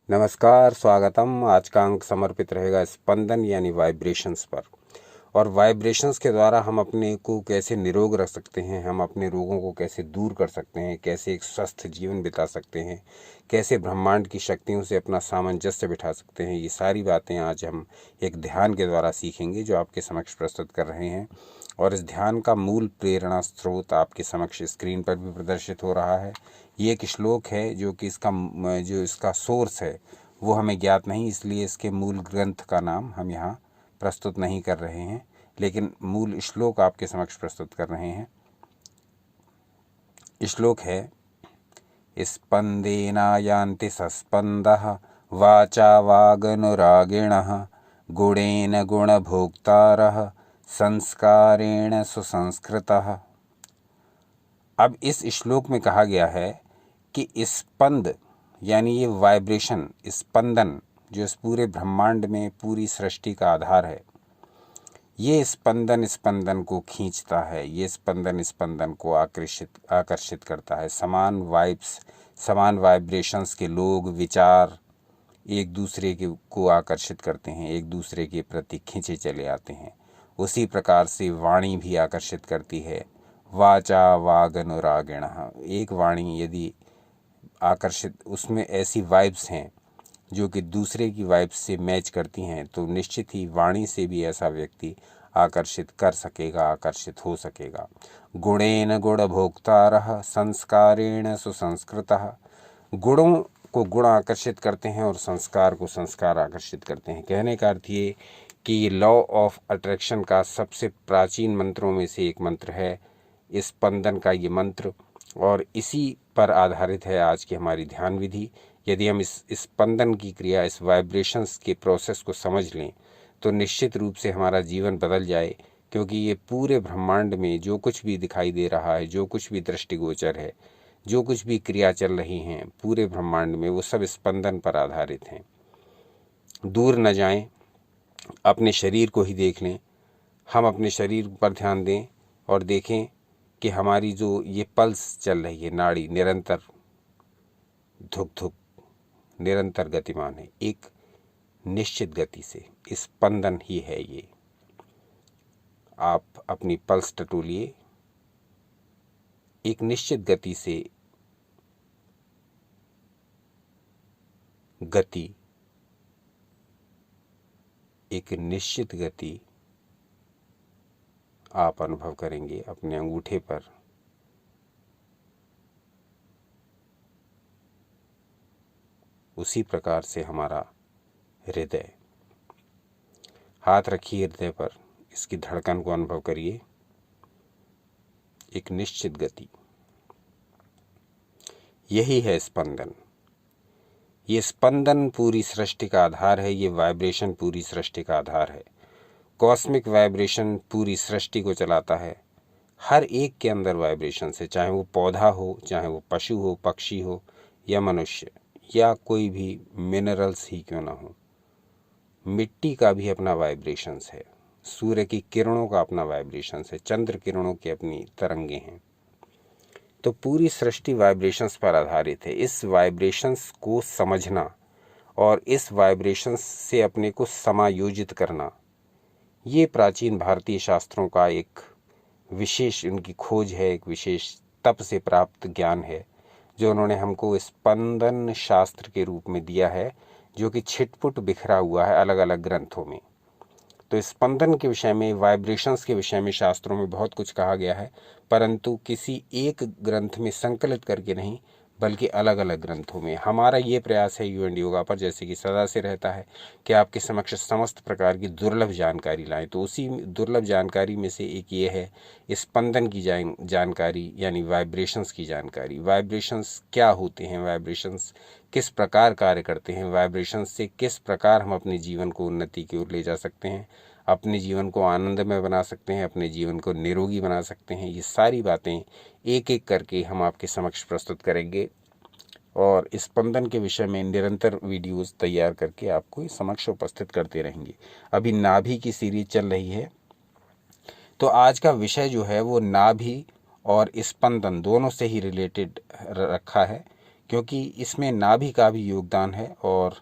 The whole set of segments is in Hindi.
नमस्कार, स्वागतम। आज का अंक समर्पित रहेगा स्पंदन यानी वाइब्रेशंस पर। और वाइब्रेशंस के द्वारा हम अपने को कैसे निरोग रख सकते हैं, हम अपने रोगों को कैसे दूर कर सकते हैं, कैसे एक स्वस्थ जीवन बिता सकते हैं, कैसे ब्रह्मांड की शक्तियों से अपना सामंजस्य बिठा सकते हैं, ये सारी बातें आज हम एक ध्यान के द्वारा सीखेंगे जो आपके समक्ष प्रस्तुत कर रहे हैं। और इस ध्यान का मूल प्रेरणा स्रोत आपके समक्ष स्क्रीन पर भी प्रदर्शित हो रहा है। ये एक श्लोक है जो कि जो इसका सोर्स है वो हमें ज्ञात नहीं, इसलिए इसके मूल ग्रंथ का नाम हम यहाँ प्रस्तुत नहीं कर रहे हैं, लेकिन मूल श्लोक आपके समक्ष प्रस्तुत कर रहे हैं। श्लोक है, स्पंदेनायान्ति सस्पंदः वाचा वागनुरागिणः गुणेन गुणभोक्तारः संस्कारेण सुसंस्कृतः। अब इस श्लोक में कहा गया है कि स्पंद यानी ये वाइब्रेशन, स्पंदन जो इस पूरे ब्रह्मांड में पूरी सृष्टि का आधार है, ये स्पंदन स्पंदन को खींचता है, ये स्पंदन स्पंदन को आकर्षित करता है। समान वाइब्स, समान वाइब्रेशंस के लोग, विचार एक दूसरे को आकर्षित करते हैं, एक दूसरे के प्रति खींचे चले आते हैं। उसी प्रकार से वाणी भी आकर्षित करती है। वाचा वागनुरागिणः, एक वाणी यदि आकर्षित, उसमें ऐसी वाइब्स हैं जो कि दूसरे की वाइब्स से मैच करती हैं, तो निश्चित ही वाणी से भी ऐसा व्यक्ति आकर्षित कर सकेगा, आकर्षित हो सकेगा। गुणेन गुणभोक्तारः संस्कारेण सुसंस्कृतः, गुणों को गुण आकर्षित करते हैं और संस्कार को संस्कार आकर्षित करते हैं। कहने का अर्थ ये कि ये लॉ ऑफ अट्रैक्शन का सबसे प्राचीन मंत्रों में से एक मंत्र है स्पंदन का ये मंत्र, और इसी पर आधारित है आज की हमारी ध्यान विधि। यदि हम इस स्पंदन की क्रिया, इस वाइब्रेशंस के प्रोसेस को समझ लें तो निश्चित रूप से हमारा जीवन बदल जाए, क्योंकि ये पूरे ब्रह्मांड में जो कुछ भी दिखाई दे रहा है, जो कुछ भी दृष्टिगोचर है, जो कुछ भी क्रिया चल रही हैं पूरे ब्रह्मांड में, वो सब स्पंदन पर आधारित हैं। दूर न जाएं, अपने शरीर को ही देख लें। हम अपने शरीर पर ध्यान दें और देखें कि हमारी जो ये पल्स चल रही है, नाड़ी निरंतर धुक धुक निरंतर गतिमान है, एक निश्चित गति से। स्पंदन ही है ये। आप अपनी पल्स टटोलिए, एक निश्चित गति से गति, एक निश्चित गति आप अनुभव करेंगे अपने अंगूठे पर। उसी प्रकार से हमारा हृदय, हाथ रखिए हृदय पर, इसकी धड़कन को अनुभव करिए, एक निश्चित गति। यही है स्पंदन। ये स्पंदन पूरी सृष्टि का आधार है, ये वाइब्रेशन पूरी सृष्टि का आधार है। कॉस्मिक वाइब्रेशन पूरी सृष्टि को चलाता है। हर एक के अंदर वाइब्रेशन है, चाहे वो पौधा हो, चाहे वो पशु हो, पक्षी हो, या मनुष्य, या कोई भी मिनरल्स ही क्यों ना हो। मिट्टी का भी अपना वाइब्रेशंस है, सूर्य की किरणों का अपना वाइब्रेशंस है, चंद्र किरणों की अपनी तरंगे हैं। तो पूरी सृष्टि वाइब्रेशंस पर आधारित है। इस वाइब्रेशंस को समझना और इस वाइब्रेशंस से अपने को समायोजित करना, ये प्राचीन भारतीय शास्त्रों का एक विशेष उनकी खोज है, एक विशेष तप से प्राप्त ज्ञान है जो उन्होंने हमको स्पंदन शास्त्र के रूप में दिया है, जो कि छिटपुट बिखरा हुआ है अलग अलग ग्रंथों में। तो स्पंदन के विषय में, वाइब्रेशंस के विषय में शास्त्रों में बहुत कुछ कहा गया है, परंतु किसी एक ग्रंथ में संकलित करके नहीं, बल्कि अलग अलग ग्रंथों में। हमारा ये प्रयास है यू एंड योगा पर, जैसे कि सदा से रहता है, कि आपके समक्ष समस्त प्रकार की दुर्लभ जानकारी लाएं। तो उसी दुर्लभ जानकारी में से एक ये है स्पंदन की जानकारी, यानी वाइब्रेशंस की जानकारी। वाइब्रेशंस क्या होते हैं, वाइब्रेशंस किस प्रकार कार्य करते हैं, वाइब्रेशंस से किस प्रकार हम अपने जीवन को उन्नति की ओर ले जा सकते हैं, अपने जीवन को आनंदमय बना सकते हैं, अपने जीवन को निरोगी बना सकते हैं। ये सारी बातें एक एक करके हम आपके समक्ष प्रस्तुत करेंगे और स्पंदन के विषय में निरंतर वीडियोस तैयार करके आपको समक्ष उपस्थित करते रहेंगे। अभी नाभि की सीरीज चल रही है, तो आज का विषय जो है वो नाभि और स्पंदन दोनों से ही रिलेटेड रखा है, क्योंकि इसमें नाभि का भी योगदान है और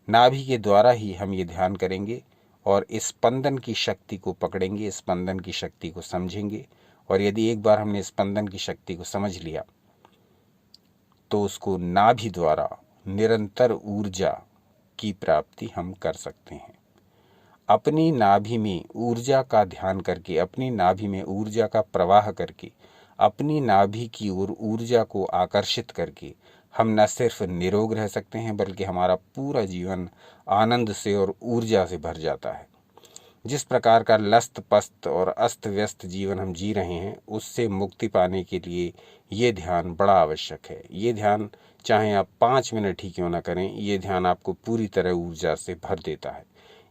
नाभि के द्वारा ही हम ये ध्यान करेंगे और इस स्पंदन की शक्ति को पकड़ेंगे, स्पंदन की शक्ति को समझेंगे। और यदि एक बार हमने स्पंदन की शक्ति को समझ लिया तो उसको नाभि द्वारा निरंतर ऊर्जा की प्राप्ति हम कर सकते हैं। अपनी नाभि में ऊर्जा का ध्यान करके, अपनी नाभि में ऊर्जा का प्रवाह करके, अपनी नाभि की ओर ऊर्जा को आकर्षित करके हम न सिर्फ निरोग रह सकते हैं बल्कि हमारा पूरा जीवन आनंद से और ऊर्जा से भर जाता है। जिस प्रकार का लस्त पस्त और अस्त व्यस्त जीवन हम जी रहे हैं उससे मुक्ति पाने के लिए ये ध्यान बड़ा आवश्यक है। ये ध्यान चाहे आप 5 मिनट ही क्यों ना करें, ये ध्यान आपको पूरी तरह ऊर्जा से भर देता है,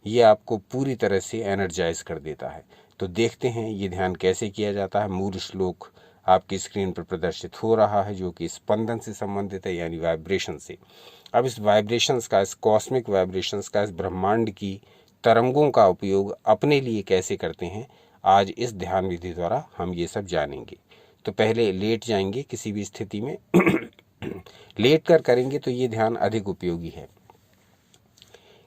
ये आपको पूरी तरह से एनर्जाइज कर देता है। तो देखते हैं ये ध्यान कैसे किया जाता है। मूल श्लोक आपकी स्क्रीन पर प्रदर्शित हो रहा है जो कि स्पंदन से संबंधित है, यानी वाइब्रेशन से। अब इस वाइब्रेशंस का, इस कॉस्मिक वाइब्रेशंस का, इस ब्रह्मांड की तरंगों का उपयोग अपने लिए कैसे करते हैं, आज इस ध्यान विधि द्वारा हम ये सब जानेंगे। तो पहले लेट जाएंगे किसी भी स्थिति में लेट कर करेंगे तो ये ध्यान अधिक उपयोगी है।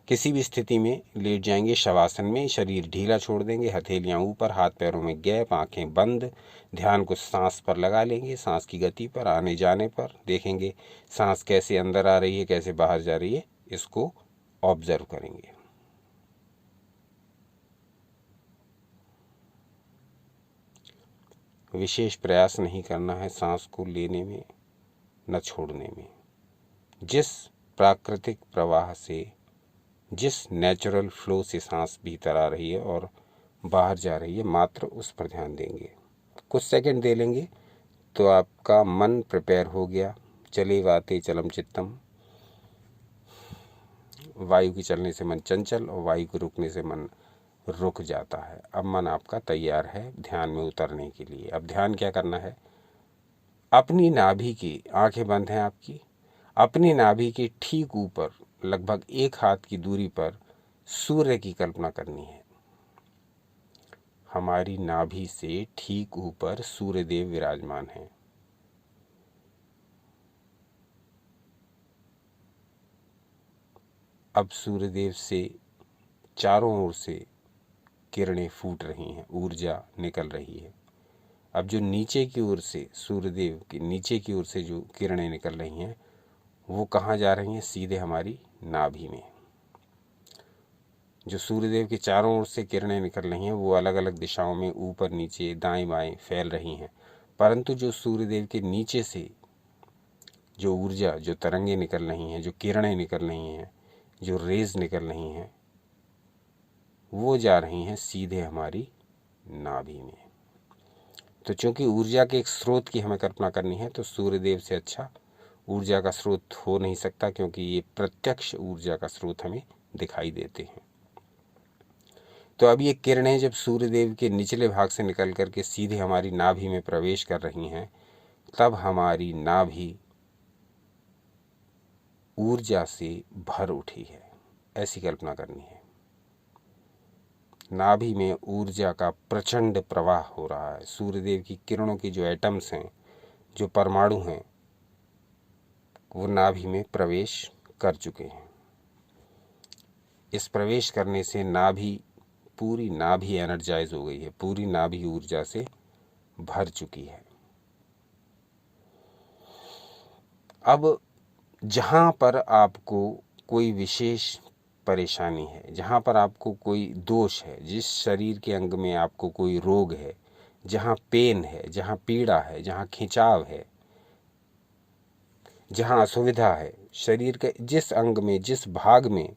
किसी भी स्थिति में लेट जाएंगे शवासन में, शरीर ढीला छोड़ देंगे, हथेलियां ऊपर, हाथ पैरों में गैप, आंखें बंद। ध्यान को सांस पर लगा लेंगे, सांस की गति पर, आने जाने पर देखेंगे सांस कैसे अंदर आ रही है, कैसे बाहर जा रही है, इसको ऑब्जर्व करेंगे। विशेष प्रयास नहीं करना है सांस को लेने में न छोड़ने में। जिस प्राकृतिक प्रवाह से, जिस नेचुरल फ्लो से सांस भीतर आ रही है और बाहर जा रही है, मात्र उस पर ध्यान देंगे। कुछ सेकंड दे लेंगे तो आपका मन प्रिपेयर हो गया। चले वाते चलम चित्तम, वायु की चलने से मन चंचल और वायु के रुकने से मन रुक जाता है। अब मन आपका तैयार है ध्यान में उतरने के लिए। अब ध्यान क्या करना है, अपनी नाभि की, आंखें बंद हैं आपकी, अपनी नाभि के ठीक ऊपर लगभग 1 हाथ की दूरी पर सूर्य की कल्पना करनी है। हमारी नाभि से ठीक ऊपर सूर्यदेव विराजमान हैं। अब सूर्यदेव से चारों ओर से किरणें फूट रही हैं, ऊर्जा निकल रही है। अब जो नीचे की ओर से, सूर्यदेव की नीचे की ओर से जो किरणें निकल रही हैं वो कहाँ जा रही हैं, सीधे हमारी नाभि में। जो सूर्यदेव के चारों ओर से किरणें निकल रही हैं वो अलग अलग दिशाओं में ऊपर नीचे दाएं बाएं फैल रही हैं, परंतु जो सूर्यदेव के नीचे से जो ऊर्जा, जो तरंगें निकल रही हैं, जो किरणें निकल रही हैं, जो रेज निकल रही हैं, वो जा रही हैं सीधे हमारी नाभि में। तो चूंकि ऊर्जा के एक स्रोत की हमें कल्पना करनी है तो सूर्यदेव से अच्छा ऊर्जा का स्रोत हो नहीं सकता, क्योंकि ये प्रत्यक्ष ऊर्जा का स्रोत हमें दिखाई देते हैं। तो अब ये किरणें जब सूर्यदेव के निचले भाग से निकल करके सीधे हमारी नाभि में प्रवेश कर रही हैं, तब हमारी नाभि ऊर्जा से भर उठी है, ऐसी कल्पना करनी है। नाभि में ऊर्जा का प्रचंड प्रवाह हो रहा है। सूर्यदेव की किरणों की जो एटम्स हैं, जो परमाणु हैं, वो नाभि में प्रवेश कर चुके हैं। इस प्रवेश करने से नाभि, पूरी नाभि एनर्जाइज हो गई है, पूरी नाभि ऊर्जा से भर चुकी है। अब जहाँ पर आपको कोई विशेष परेशानी है, जहाँ पर आपको कोई दोष है, जिस शरीर के अंग में आपको कोई रोग है, जहाँ पेन है, जहाँ पीड़ा है, जहाँ खिंचाव है, जहाँ असुविधा है, शरीर के जिस अंग में, जिस भाग में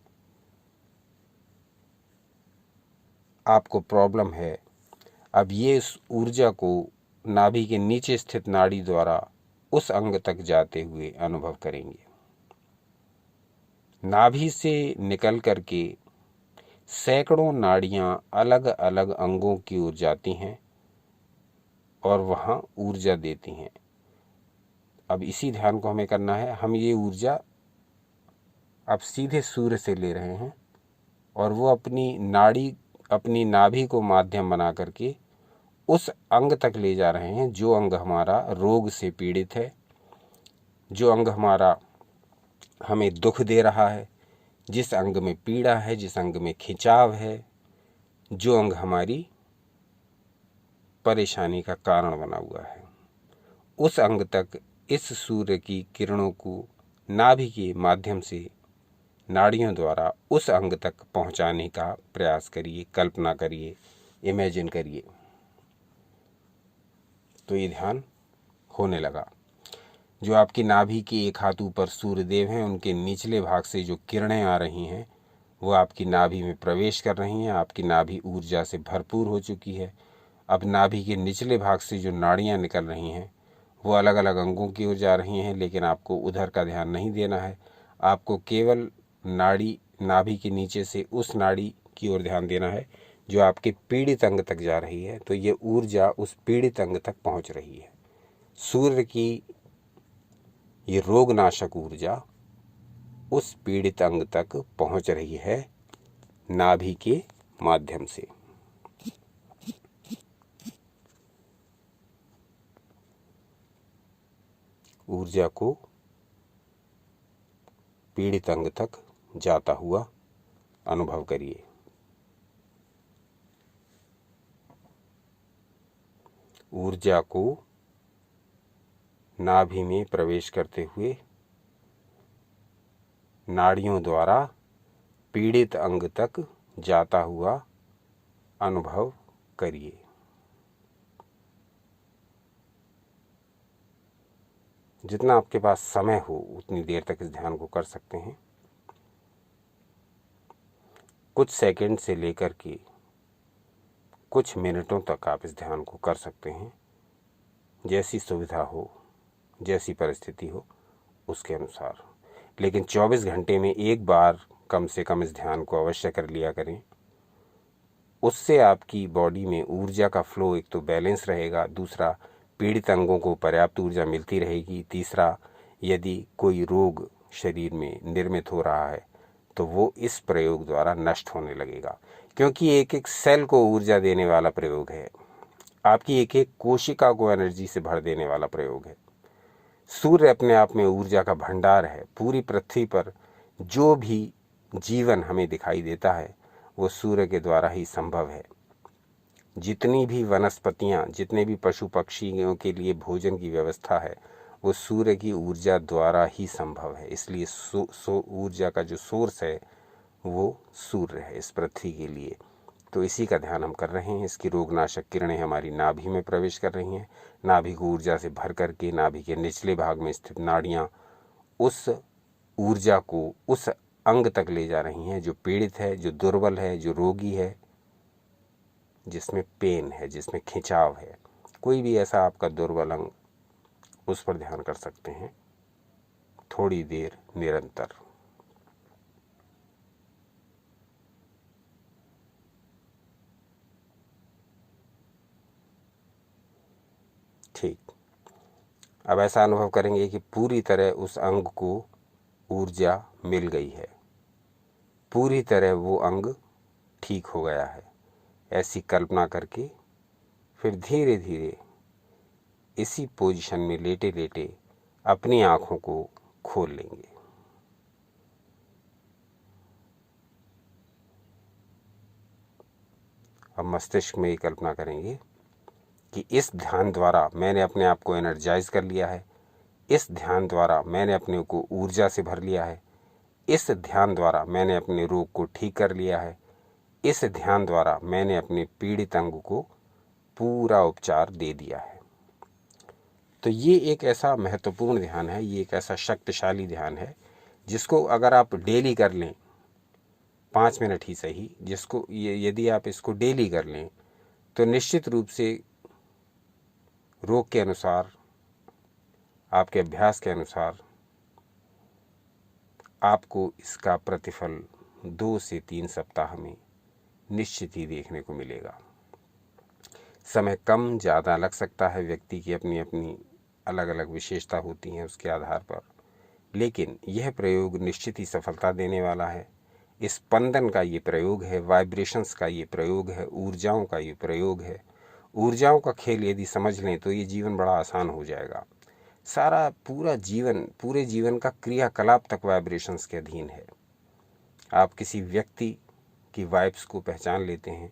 आपको प्रॉब्लम है, अब ये इस ऊर्जा को नाभि के नीचे स्थित नाड़ी द्वारा उस अंग तक जाते हुए अनुभव करेंगे। नाभि से निकल करके सैकड़ों नाड़ियां अलग अलग अंगों की ओर जाती हैं और वहां ऊर्जा देती हैं। अब इसी ध्यान को हमें करना है। हम ये ऊर्जा अब सीधे सूर्य से ले रहे हैं और वो अपनी नाड़ी, अपनी नाभि को माध्यम बना करके उस अंग तक ले जा रहे हैं जो अंग हमारा रोग से पीड़ित है, जो अंग हमारा हमें दुख दे रहा है, जिस अंग में पीड़ा है, जिस अंग में खिंचाव है, जो अंग हमारी परेशानी का कारण बना हुआ है, उस अंग तक इस सूर्य की किरणों को नाभि के माध्यम से नाड़ियों द्वारा उस अंग तक पहुंचाने का प्रयास करिए, कल्पना करिए, इमेजिन करिए। तो ये ध्यान होने लगा। जो आपकी नाभि के एक हाथ ऊपर सूर्यदेव हैं, उनके निचले भाग से जो किरणें आ रही हैं वो आपकी नाभि में प्रवेश कर रही हैं। आपकी नाभि ऊर्जा से भरपूर हो चुकी है। अब नाभि के निचले भाग से जो नाड़ियाँ निकल रही हैं वो अलग अलग अंगों की ओर जा रही हैं, लेकिन आपको उधर का ध्यान नहीं देना है। आपको केवल नाभि के नीचे से उस नाड़ी की ओर ध्यान देना है जो आपके पीड़ित अंग तक जा रही है। तो ये ऊर्जा उस पीड़ित अंग तक पहुंच रही है। सूर्य की ये रोगनाशक ऊर्जा उस पीड़ित अंग तक पहुंच रही है नाभि के माध्यम से। ऊर्जा को पीड़ित अंग तक जाता हुआ अनुभव करिए। ऊर्जा को नाभि में प्रवेश करते हुए नाड़ियों द्वारा पीड़ित अंग तक जाता हुआ अनुभव करिए। जितना आपके पास समय हो उतनी देर तक इस ध्यान को कर सकते हैं। कुछ सेकंड से लेकर के कुछ मिनटों तक आप इस ध्यान को कर सकते हैं। जैसी सुविधा हो, जैसी परिस्थिति हो उसके अनुसार। लेकिन 24 घंटे में एक बार कम से कम इस ध्यान को अवश्य कर लिया करें। उससे आपकी बॉडी में ऊर्जा का फ्लो एक तो बैलेंस रहेगा, दूसरा पीड़ित अंगों को पर्याप्त ऊर्जा मिलती रहेगी, तीसरा यदि कोई रोग शरीर में निर्मित हो रहा है तो वो इस प्रयोग द्वारा नष्ट होने लगेगा। क्योंकि एक एक सेल को ऊर्जा देने वाला प्रयोग है, आपकी एक एक कोशिका को एनर्जी से भर देने वाला प्रयोग है। सूर्य अपने आप में ऊर्जा का भंडार है। पूरी पृथ्वी पर जो भी जीवन हमें दिखाई देता है वो सूर्य के द्वारा ही संभव है। जितनी भी वनस्पतियां, जितने भी पशु पक्षियों के लिए भोजन की व्यवस्था है वो सूर्य की ऊर्जा द्वारा ही संभव है। इसलिए ऊर्जा का जो सोर्स है वो सूर्य है इस पृथ्वी के लिए। तो इसी का ध्यान हम कर रहे हैं। इसकी रोगनाशक किरणें हमारी नाभि में प्रवेश कर रही हैं। नाभि को ऊर्जा से भर करके नाभि के निचले भाग में स्थित नाड़ियाँ उस ऊर्जा को उस अंग तक ले जा रही हैं जो पीड़ित है, जो दुर्बल है, जो रोगी है, जिसमें पेन है, जिसमें खिंचाव है। कोई भी ऐसा आपका दुर्बल अंग, उस पर ध्यान कर सकते हैं थोड़ी देर निरंतर। ठीक। अब ऐसा अनुभव करेंगे कि पूरी तरह उस अंग को ऊर्जा मिल गई है, पूरी तरह वो अंग ठीक हो गया है। ऐसी कल्पना करके फिर धीरे धीरे इसी पोजीशन में लेटे लेटे अपनी आँखों को खोल लेंगे। अब मस्तिष्क में ये कल्पना करेंगे कि इस ध्यान द्वारा मैंने अपने आप को एनर्जाइज कर लिया है, इस ध्यान द्वारा मैंने अपने को ऊर्जा से भर लिया है, इस ध्यान द्वारा मैंने अपने रोग को ठीक कर लिया है, इस ध्यान द्वारा मैंने अपने पीड़ित अंग को पूरा उपचार दे दिया है। तो ये एक ऐसा महत्वपूर्ण ध्यान है, ये एक ऐसा शक्तिशाली ध्यान है जिसको अगर आप डेली कर लें, 5 मिनट ही सही, जिसको यदि आप इसको डेली कर लें तो निश्चित रूप से रोग के अनुसार, आपके अभ्यास के अनुसार आपको इसका प्रतिफल 2 से 3 सप्ताह में निश्चित ही देखने को मिलेगा। समय कम ज़्यादा लग सकता है, व्यक्ति की अपनी अपनी अलग अलग विशेषता होती हैं उसके आधार पर, लेकिन यह प्रयोग निश्चित ही सफलता देने वाला है। स्पंदन का ये प्रयोग है, वाइब्रेशंस का ये प्रयोग है, ऊर्जाओं का ये प्रयोग है। ऊर्जाओं का खेल यदि समझ लें तो ये जीवन बड़ा आसान हो जाएगा। सारा पूरे जीवन का क्रियाकलाप तक वाइब्रेशंस के अधीन है। आप किसी व्यक्ति की वाइब्स को पहचान लेते हैं,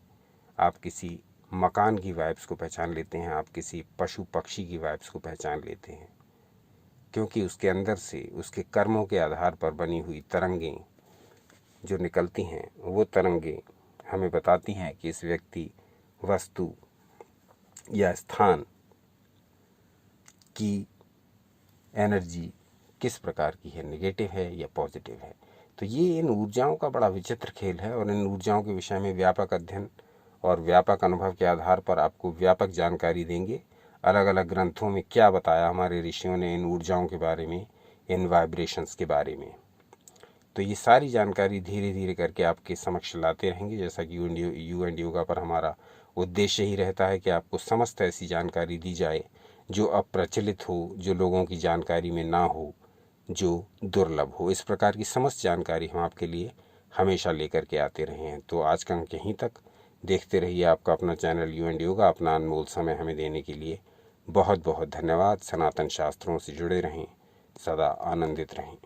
आप किसी मकान की वाइब्स को पहचान लेते हैं, आप किसी पशु पक्षी की वाइब्स को पहचान लेते हैं, क्योंकि उसके अंदर से उसके कर्मों के आधार पर बनी हुई तरंगें जो निकलती हैं, वो तरंगें हमें बताती हैं कि इस व्यक्ति, वस्तु या स्थान की एनर्जी किस प्रकार की है, नेगेटिव है या पॉजिटिव है। तो ये इन ऊर्जाओं का बड़ा विचित्र खेल है, और इन ऊर्जाओं के विषय में व्यापक अध्ययन और व्यापक अनुभव के आधार पर आपको व्यापक जानकारी देंगे। अलग अलग ग्रंथों में क्या बताया हमारे ऋषियों ने इन ऊर्जाओं के बारे में, इन वाइब्रेशंस के बारे में। तो ये सारी जानकारी धीरे धीरे करके आपके समक्ष लाते रहेंगे, जैसा कि यू एंड योगा पर हमारा उद्देश्य ही रहता है कि आपको समस्त ऐसी जानकारी दी जाए जो अप्रचलित हो, जो लोगों की जानकारी में ना हो, जो दुर्लभ हो। इस प्रकार की समस्त जानकारी हम आपके लिए हमेशा लेकर के आते रहे हैं। तो आज का अंक यहीं तक। देखते रहिए आपका अपना चैनल यू एंड योगा। अपना अनमोल समय हमें देने के लिए बहुत बहुत धन्यवाद। सनातन शास्त्रों से जुड़े रहें, सदा आनंदित रहें।